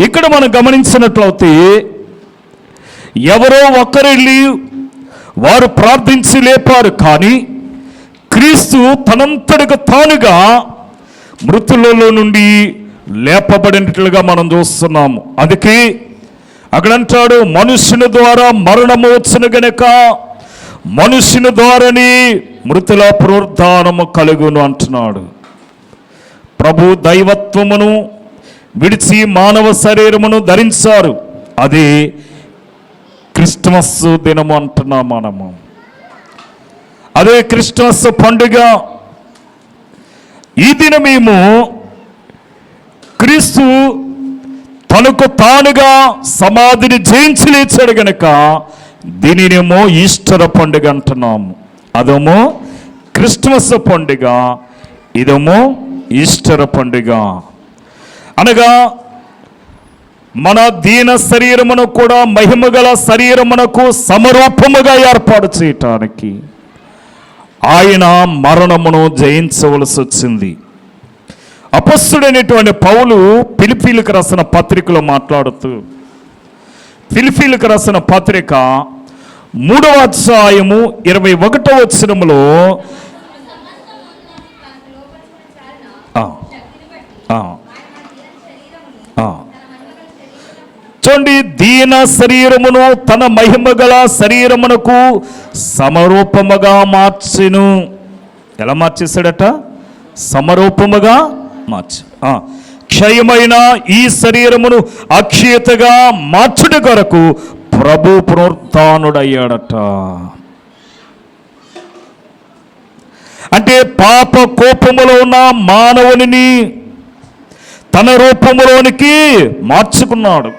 ఇక్కడ మనం గమనించినట్లయితే ఎవరో ఒకరెళ్ళి వారు ప్రార్థించి లేపారు, కానీ క్రీస్తు తనంతటికి తానుగా మృతులలో నుండి లేపబడినట్లుగా మనం చూస్తున్నాము. అందుకే అక్కడంటాడు, మనుష్యుని ద్వారా మరణము వచ్చును గనక మనుష్యుని ద్వారానే మృతుల పునరుద్ధానము కలుగును అంటున్నాడు. ప్రభు దైవత్వమును విడిచి మానవ శరీరమును ధరించారు. అదే క్రిస్మస్ దినము అంటున్నాం మనము. అదే క్రిస్మస్ పండుగ. ఈ దినమేమో క్రీస్తు తనకు తానుగా సమాధిని జయించి లేచాడు గనక దీనినేమో ఈస్టర్ పండుగ అంటున్నాము. అదేమో క్రిస్మస్ పండుగ, ఇదేమో ఈస్టర్ పండుగ. అనగా మన దీన శరీరమును కూడా మహిమగల శరీరమునకు సమరూపముగా ఏర్పాటు చేయటానికి ఆయన మరణమును జయించవలసి వచ్చింది. అపొస్తలుడైనటువంటి పౌలు ఫిలిప్పీలకు రాసిన పత్రికలో మాట్లాడుతూ, ఫిలిప్పీలకు రాసిన పత్రిక 3వ అధ్యాయము 21వ వచనములో చూడండి, దీన శరీరమును తన మహిమగల శరీరమునకు సమరూపముగా మార్చెను. ఎలా మార్చేశాడట? సమరూపముగా మార్చి క్షయమైన ఈ శరీరమును అక్షయతగా మార్చుట కొరకు ప్రభు పునరుత్థానుడయ్యాడట. అంటే పాప కోపములో ఉన్న మానవుని తన రూపములోనికి మార్చుకున్నాడు.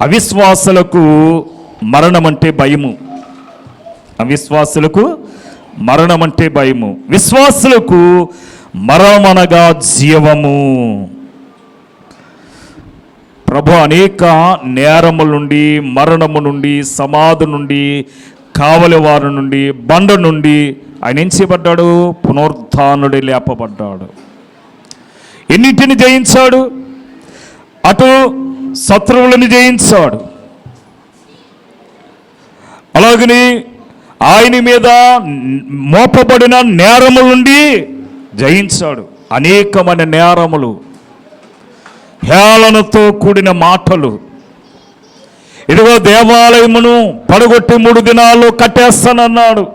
అవిశ్వాసులకు మరణం అంటే భయము. అవిశ్వాసులకు మరణం అంటే భయము, విశ్వాసులకు మరణమనగా జీవము. ప్రభు అనేక నేరముల నుండి, మరణము నుండి, సమాధి నుండి, కావలి వారి నుండి, బండ నుండి ఆయన ఏం చేయబడ్డాడు? పునరుత్థానుడి లేపబడ్డాడు. ఎన్నింటిని జయించాడు? అటు శత్రువులను జయించాడు, అలాగని ఆయన మీద మోపబడిన నేరముల నుండి జయించాడు. అనేకమైన నేరములు, హేళనతో కూడిన మాటలు, ఇదిగో దేవాలయమును పడగొట్టి 3 దినాల్లో కట్టేస్తానన్నాడు.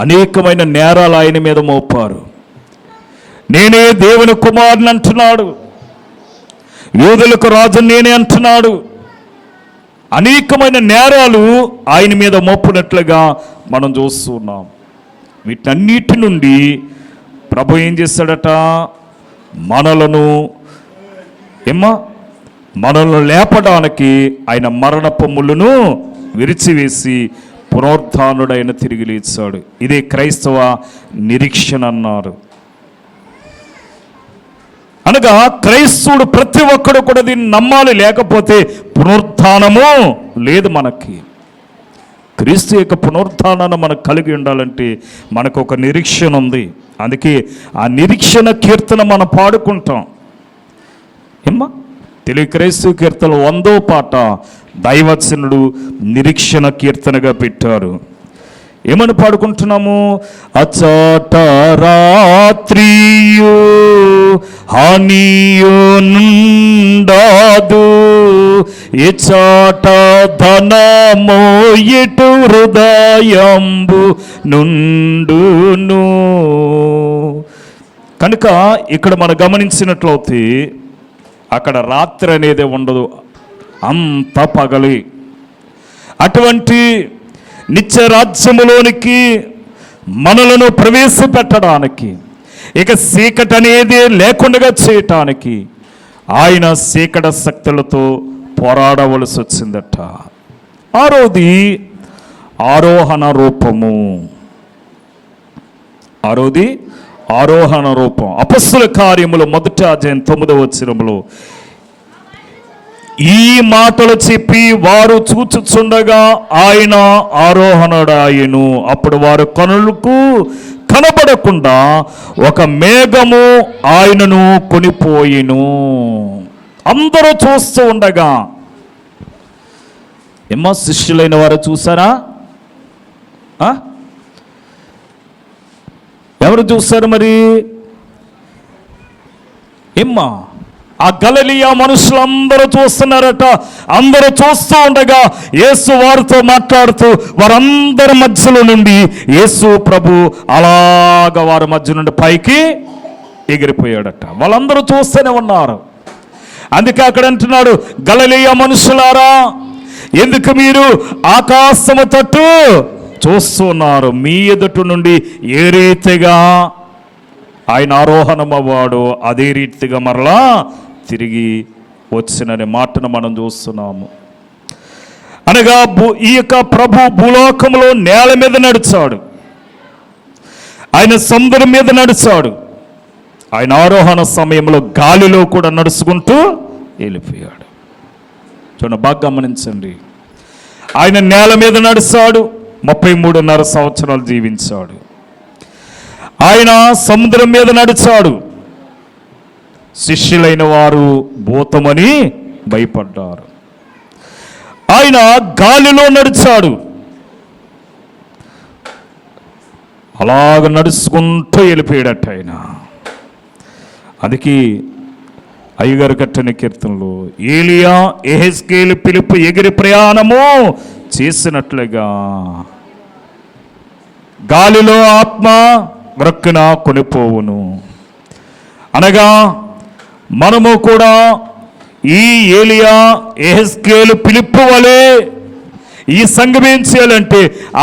అనేకమైన నేరాలు ఆయన మీద మోపారు. నేనే దేవుని కుమారుని అంటున్నాడు, యూదులకు రాజు నేనే అంటున్నాడు. అనేకమైన నేరాలు ఆయన మీద మోపునట్లుగా మనం చూస్తున్నాం. వీటన్నిటి నుండి ప్రభు ఏం చేశాడట? మనలను లేపడానికి ఆయన మరణపు ముళ్ళును విరిచివేసి పునరుత్థానుడైన తిరిగి లేచాడు. ఇదే క్రైస్తవ నిరీక్షణ అన్నారు. అనగా క్రైస్తవుడు ప్రతి ఒక్కడు కూడా దీన్ని నమ్మాలి, లేకపోతే పునరుత్థానము లేదు మనకి. క్రీస్తు యొక్క పునరుత్థానాన్ని మనకు కలిగి ఉండాలంటే మనకు ఒక నిరీక్షణ ఉంది. అందుకే ఆ నిరీక్షణ కీర్తన మనం పాడుకుంటాం. తెలుగు క్రైస్తవ కీర్తన 100వ పాట దైవచనుడు నిరీక్షణ కీర్తనగా పెట్టారు. ఏమని పాడుకుంటున్నాము? అచాట రాత్రియు హానియు నుండాదు, ఇచాట ధనమో ఎటు హృదయంబు నుండును. కనుక ఇక్కడ మనం గమనించినట్లయితే అక్కడ రాత్రి అనేది ఉండదు, అంత పగలి. అటువంటి నిత్య రాజ్యములోనికి మనలను ప్రవేశపెట్టడానికి, ఇక చీకటి అనేది లేకుండా చేయటానికి ఆయన చీకటి శక్తులతో పోరాడవలసి వచ్చిందట. ఆరోది ఆరోహణ రూపము. ఆరోది ఆరోహణ రూపం. అపొస్తలుల కార్యములు 1వ అధ్యాయం 9వ వచనములో ఈ మాటలు చెప్పి వారు చూచుచుండగా ఆయన ఆరోహణుడాయెను. అప్పుడు వారు కనులకు కనబడకుండా ఒక మేఘము ఆయనను కొనిపోయెను. అందరూ చూస్తూ ఉండగా, ఏమ్మా శిష్యులైన వారు చూసారా? ఎవరు చూస్తారు మరి? ఏమ్మా ఆ గలిలయ మనుషులందరూ చూస్తున్నారట. అందరూ చూస్తూ ఉండగా యేసు వారితో మాట్లాడుతూ వారందరి మధ్యలో నుండి యేసు ప్రభు అలాగ వారి మధ్య నుండి పైకి ఎగిరిపోయాడట. వాళ్ళందరూ చూస్తూనే ఉన్నారు. అందుకే అక్కడ అంటున్నాడు, గలిలయ మనుషులారా, ఎందుకు మీరు ఆకాశము తట్టు చూస్తున్నారు? మీ ఎదుటి నుండి ఏ రీతిగా ఆయన ఆరోహణమవ్వాడు అదే రీతిగా మరలా తిరిగి వచ్చిననే మాటను మనం చూస్తున్నాము. అనగా ఈ యొక్క ప్రభు భూలోకంలో నేల మీద నడిచాడు, ఆయన సముద్రం మీద నడిచాడు. ఆయన ఆరోహణ సమయంలో గాలిలో కూడా నడుచుకుంటూ వెళ్ళిపోయాడు. చూడండి, బాగా గమనించండి. ఆయన నేల మీద నడిచాడు, 33.5 సంవత్సరాలు జీవించాడు. ఆయన సముద్రం మీద నడిచాడు. శిష్యులైన వారు భూతమని భయపడ్డారు. ఆయన గాలిలో నడిచాడు, అలాగ నడుచుకుంటూ వెళ్ళిపోయాడట ఆయన. అందుకే అయ్యగారు కట్టిన కీర్తనలో ఏలియా యెహెజ్కేలు పిలుపు ఎగిరి ప్రయాణము చేసినట్లుగా గాలిలో ఆత్మ గ్రక్కున కొనిపోవును. అనగా మనము కూడా ఈ ఏలియా యెహెజ్కేలు పిలుపు వలె ఈ సంఘం ఏం చేయాలంటే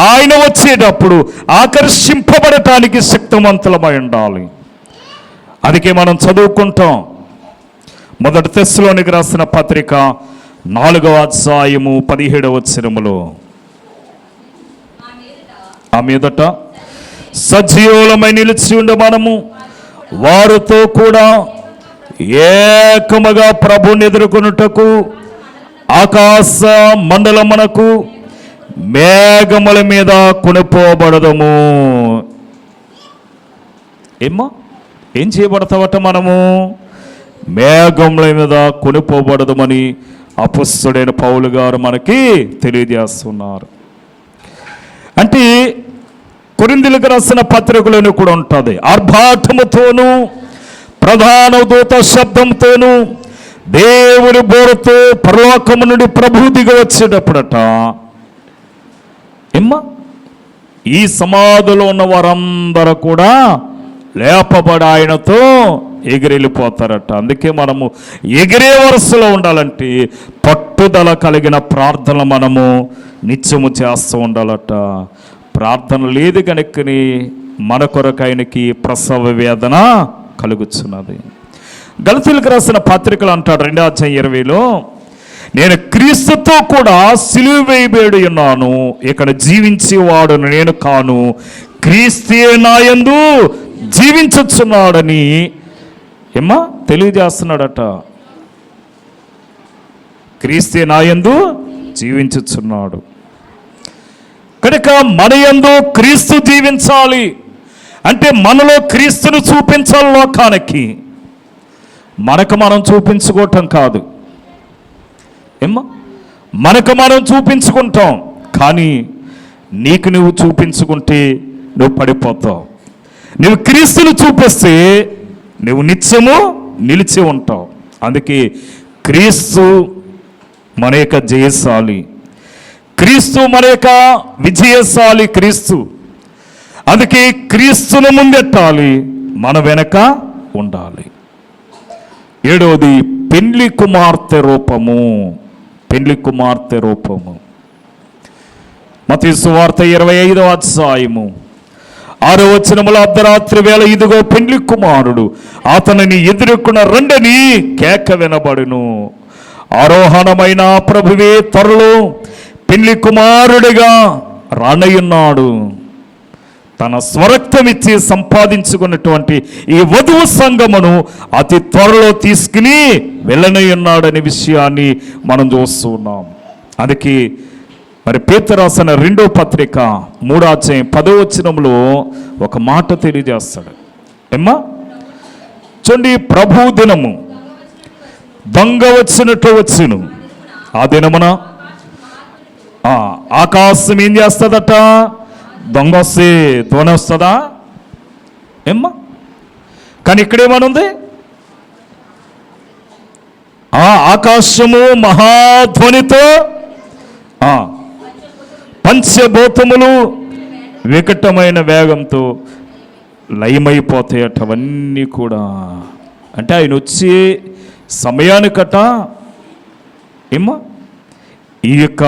ఆయన వచ్చేటప్పుడు ఆకర్షింపబడటానికి శక్తివంతులమై ఉండాలి. అందుకే మనం చదువుకుంటాం. 1 తెస్సలోనికి రాసిన పత్రిక 4వ అధ్యాయము 17వ వచనములో, ఆ మీదట సజీవులమై నిలిచి ఉండే మనము వారితో కూడా ఏకముగా ప్రభుని ఎదుర్కొనుటకు ఆకాశ మండలమునకు మేఘముల మీద కొనిపోబడదము. ఏం చేయబడతావట? మనము మేఘముల మీద కొనిపోబడదమని అపొస్తలుడైన పౌలు గారు మనకి తెలియజేస్తున్నారు. అంటే కొరింథీయులకు రాసిన పత్రికలోనే కూడా ఉంటుంది. ఆర్భాటముతోనూ ప్రధాన దూత శబ్దంతోనూ దేవుని బోరతో పరలోకము నుండి ప్రభు దిగి వచ్చేటప్పుడట ఈ సమాధిలో ఉన్న వారందరూ కూడా లేపబడి ఆయనతో ఎగిరెళ్ళిపోతారట. అందుకే మనము ఎగిరే వరుసలో ఉండాలంటే పట్టుదల కలిగిన ప్రార్థన మనము నిత్యము చేస్తూ ఉండాలట. ప్రార్థన లేదు కనుకని మన కొరకు ఆయనకి ప్రసవ వేదన కలుగుతున్నది. గలతీయులకు రాసిన పత్రికలు అంటాడు 2వ అధ్యాయం 20లో, నేను క్రీస్తుతో కూడా సిలువ వేయబడి ఉన్నాను, ఇక్కడ జీవించేవాడు నేను కాను, క్రీస్తే నాయందు జీవించుచున్నాడని తెలియజేస్తున్నాడట. క్రీస్తే నాయందు జీవించుచున్నాడు కనుక మన యందు క్రీస్తు జీవించాలి అంటే మనలో క్రీస్తును చూపించాలి లోకానికి. మనకు మనం చూపించుకోవటం కాదు. మనకు మనం చూపించుకుంటాం, కానీ నీకు నువ్వు చూపించుకుంటే నువ్వు పడిపోతావు. నువ్వు క్రీస్తును చూపిస్తే నువ్వు నిత్యము నిలిచి ఉంటావు. అందుకే క్రీస్తు మన యొక్క జయశాలి, క్రీస్తు మన యొక్క విజయశాలి క్రీస్తు. అందుకే క్రీస్తును ముందెట్టాలి, మన వెనక ఉండాలి. 7వది పెండ్లి కుమార్తె రూపము. పెండ్లి కుమార్తె రూపము మత్తయి సువార్త 25వ అధ్యాయము 6వ వచనములో, అర్ధరాత్రి వేళ ఇదిగో పెండ్లి కుమారుడు అతనిని ఎదుర్కొన్న రెండని కేక వినబడును. ఆరోహణమైన ప్రభువే త్వరలో పెండ్లి కుమారుడిగా రానయ్యున్నాడు. తన స్వరక్తం ఇచ్చి సంపాదించుకున్నటువంటి ఈ వధువు సంఘమును అతి త్వరలో తీసుకుని వెళ్ళనయ్యున్నాడనే విషయాన్ని మనం చూస్తూ ఉన్నాం. అందుకే మరి పేతురు రాసిన 2వ పత్రిక 3వ అధ్యాయం 10వ వచనంలో ఒక మాట తెలియజేస్తాడు. ఏమ్మా చూడండి, ప్రభు దినము దొంగ వచ్చినట్టు వచ్చును. ఆ దినమున ఆకాశం ఏం చేస్తుందట? దొంగ వస్తే ధ్వని వస్తుందా? ఏమ్మా కానీ ఇక్కడేమనుంది? ఆకాశము మహాధ్వనితో పంచభూతములు వికటమైన వేగంతో లయమైపోతాయట. అవన్నీ కూడా అంటే ఆయన వచ్చే సమయానికట ఏమ్మా ఈ యొక్క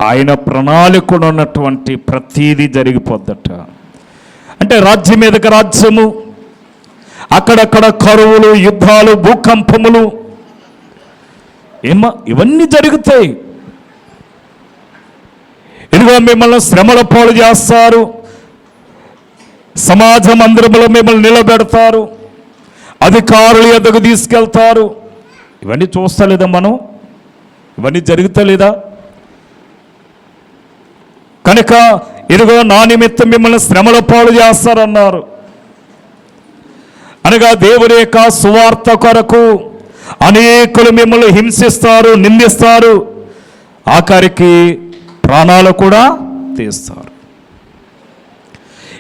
ఆయన ప్రణాళికలో ఉన్నటువంటి ప్రతీది జరిగిపోద్దట. అంటే రాజ్యం మీదకి రాజ్యము, అక్కడక్కడ కరువులు, యుద్ధాలు, భూకంపములు ఏమ్మా ఇవన్నీ జరుగుతాయి. ఇదిగో మిమ్మల్ని శ్రమల పాలు చేస్తారు, సమాజ మందిరంలో మిమ్మల్ని నిలబెడతారు, అధికారులు ఎద్దకు తీసుకెళ్తారు. ఇవన్నీ చూస్తలేదా మనం? ఇవన్నీ జరుగుతలేదా? కనుక ఇదిగో నా నిమిత్తం మిమ్మల్ని శ్రమల పాలు చేస్తారన్నారు. అనగా దేవుని యొక్క సువార్త కొరకు అనేకులు మిమ్మల్ని హింసిస్తారు, నిందిస్తారు, ఆఖరికి ప్రాణాలు కూడా తీస్తారు.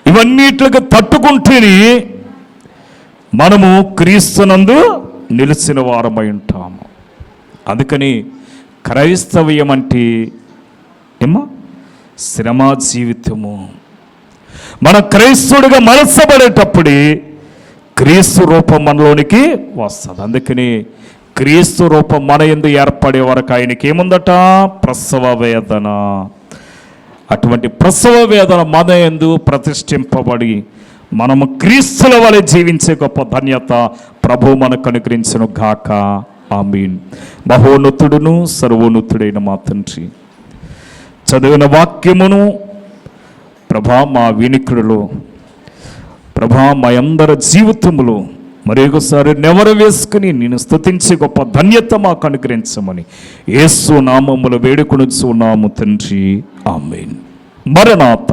ఇవన్నిటికి తట్టుకుంటేనే మనము క్రీస్తునందు నిలిచిన వారమై ఉంటాము. అందుకని క్రైస్తవ్యం అంటే ఏమో శ్రమ జీవితము. మన క్రైస్తవుడిగా మలసబడేటప్పుడే క్రీస్తు రూపం మనలోనికి వస్తుంది. అందుకని క్రీస్తు రూపం మన యందు ఏర్పడే వరకు ఆయనకి ఏముందట? ప్రసవ వేదన. అటువంటి ప్రసవ వేదన మన యందు ప్రతిష్ఠింపబడి మనము క్రీస్తుల వలె జీవించే గొప్ప ధన్యత ప్రభు మనకు అనుగ్రహించును గాక. ఆమీన్. మహోన్నతుడును సర్వోన్నతుడైన మా తండ్రి, చదివిన వాక్యమును ప్రభా మా వినికిడిలో, ప్రభా మా అందరి జీవితములో మరొకసారి నెవరు వేసుకుని నేను స్తుతించే గొప్ప ధన్యత మాకు అనుగ్రహించమని యేసు నామములో వేడుకొనుచున్నాము తండ్రి. ఆమేన్. మరణాత.